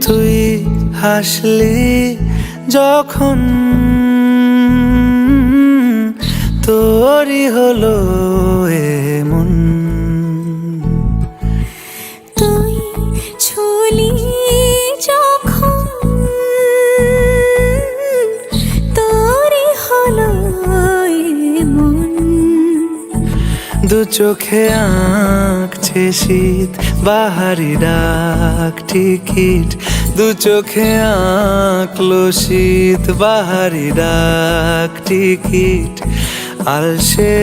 তুই হাসলি যখন তোরই হলো এমন, তুই ছুলি যখন তোরই হলো এমন। দু চোখে আঁকছে শীত বাহারি ডাক টিকিট, দু চোখে আঁকলো শীত বাহারি ডাক টিকিট। আলসে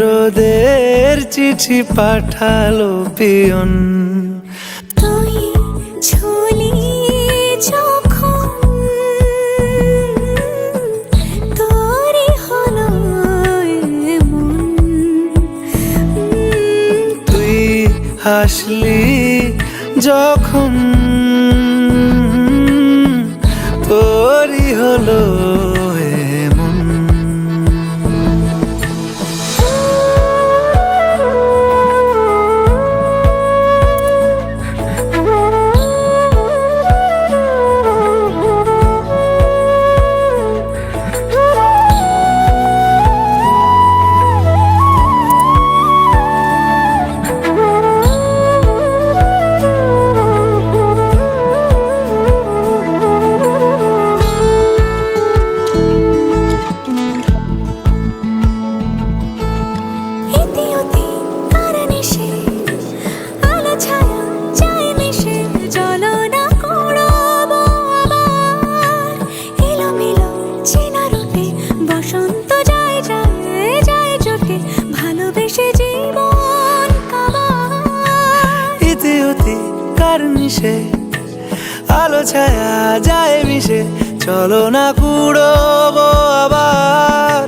রোদের চিঠি পাঠালো পিয়ন, তুই ছুলি যখন তোরই হলো এমন। তুই হাসলি যখন তোরই হলো এমন। বসন্ত যায় যায় যায় জোটে ভালোবেসে জীবন কাবার। ইতি উতি কার নিশে আলো ছায়া যায় মিশে, চলো না কুড়োবো আবার।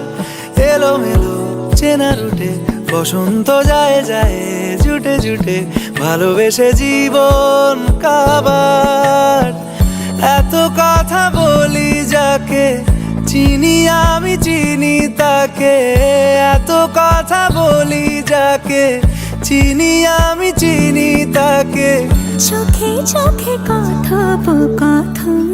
এলো মেলো চেনা রুটে বসন্ত যায় যায় জুটে জুটে ভালোবেসে জীবন কাবার। এত কথা বলি যাকে চিনি আমি চিনি তাকে, এত কথা বলি যাকে চিনি আমি চিনি তাকে। চোখে চোখে কথোপকথন